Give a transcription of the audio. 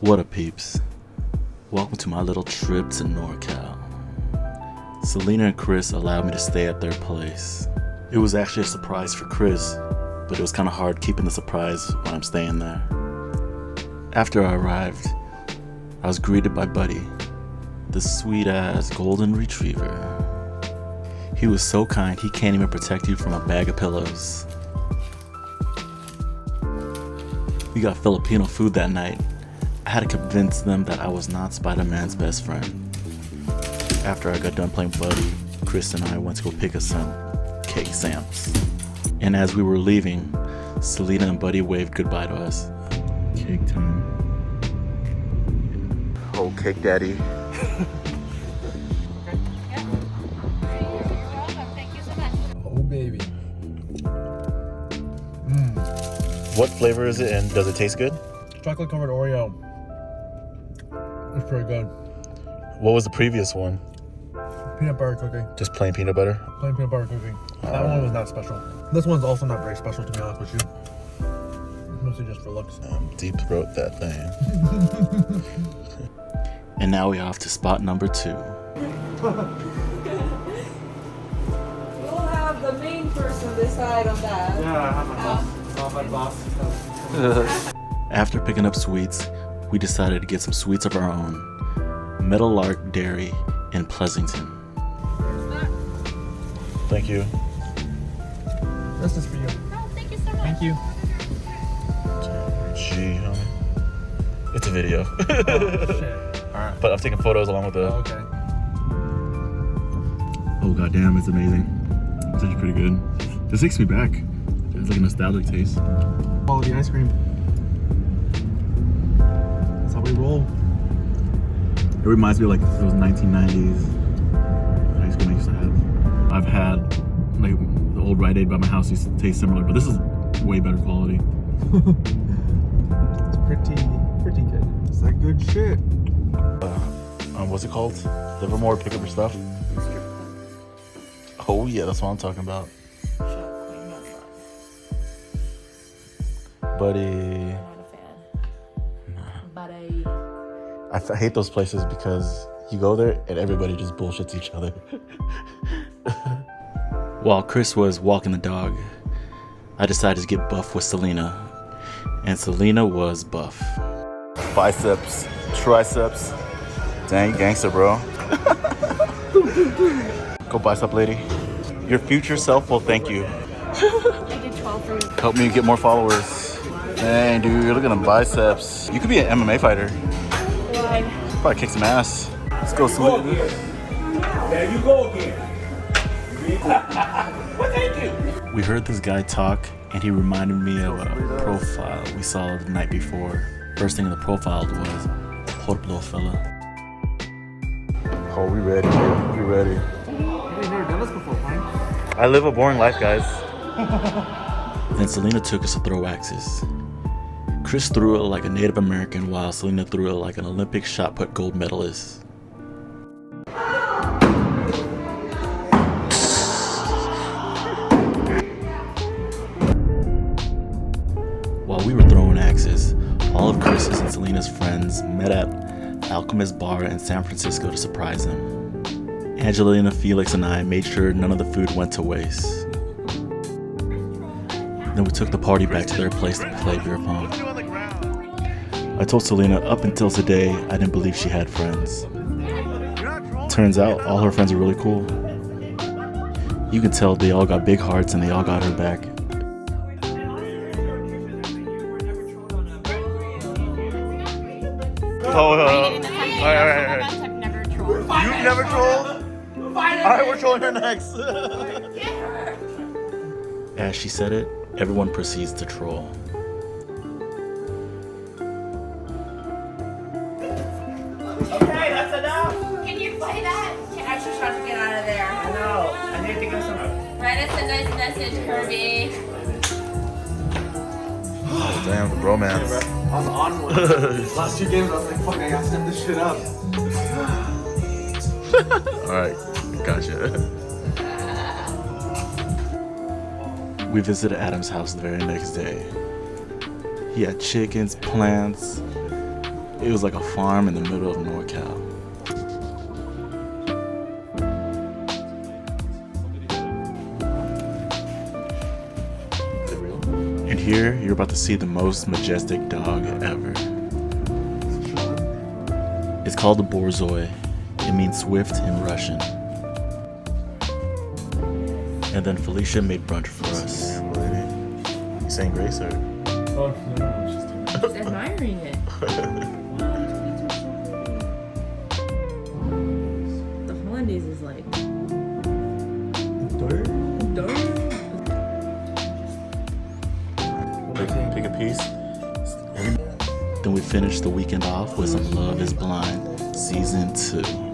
What up, peeps? Welcome to my little trip to NorCal. Celina and Chris allowed me to stay at their place. It was actually a surprise for Chris, but it was kind of hard keeping the surprise when I'm staying there. After I arrived, I was greeted by Buddy, the sweet-ass golden retriever. He was so kind, he can't even protect you from a bag of pillows. We got Filipino food that night. I had to convince them that I was not Spider-Man's best friend. After I got done playing Buddy, Chris and I went to go pick up some cake samps. And as we were leaving, Celina and Buddy waved goodbye to us. Cake time. Oh, cake daddy. Oh, baby. What flavor is it and does it taste good? Chocolate covered Oreo. It's pretty good. What was the previous one? Peanut butter cookie. Just plain peanut butter? Plain peanut butter cookie. That one was not special. This one's also not very special, to be honest with you. Mostly just for looks. Deep throat that thing. And now we're off to spot number 2. We'll have the main person decide on that. Yeah, I have my boss. I'll have my boss. After picking up sweets, we decided to get some sweets of our own. Meadowlark Dairy in Pleasanton. Thank you. This is for you. Oh, thank you so much. Thank you. Gee, homie. It's a video. Oh, shit. Alright. But I'm taking photos along with the... Oh, okay. Oh, goddamn, it's amazing. It's actually pretty good. This takes me back. It's like a nostalgic taste. Quality ice cream. That's how we roll. It reminds me of like those 1990s ice cream I used to have. I've had like the old Rite Aid by my house used to taste similar, but this is way better quality. It's pretty good. It's that good shit. What's it called? Livermore, pick up your stuff. Oh yeah, that's what I'm talking about. Buddy. I'm not a fan. Buddy. I hate those places because you go there and everybody just bullshits each other. While Chris was walking the dog, I decided to get buff with Celina. And Celina was buff. Biceps, triceps. Dang, gangster, bro. Go bicep lady. Your future self will thank you. I did 12 for you. Help me get more followers. Dang, dude, look at them biceps. You could be an MMA fighter. Why? Probably kick some ass. Let's go, Celina. There you go again. What they do? We heard this guy talk, and he reminded me of a profile we saw the night before. First thing in the profile was hot little fella. Oh, we ready, dude. We ready. You've never done this before, Frank. I live a boring life, guys. Then Celina took us to throw axes. Chris threw it like a Native American, while Celina threw it like an Olympic shot put gold medalist. While we were throwing axes, all of Chris's and Celina's friends met at Alchemist bar in San Francisco to surprise them. Angelina, Felix, and I made sure none of the food went to waste. Then we took the party back to their place to play beer pong. I told Celina up until today I didn't believe she had friends. Turns out all her friends are really cool. You can tell they all got big hearts and they all got her back. Alright. You've never trolled? Alright, we're trolling her next. As she said it, everyone proceeds to troll. Okay, that's enough. Can you play that? I'm just trying to get out of there. I know. I need to get some. Write us a nice message, Kirby. Damn, the bromance. I was on one. Last 2 games, I was like, fuck, I gotta step this shit up. Alright, gotcha. We visited Adam's house the very next day. He had chickens, plants, It was like a farm in the middle of NorCal. And here, you're about to see the most majestic dog ever. It's called the Borzoi. It means swift in Russian. And then Felicia made brunch for us. You saying grace or? Oh, no, she's doing Just admiring it. The hollandaise is like Take a piece. Then we finished the weekend off with some Love is Blind Season 2.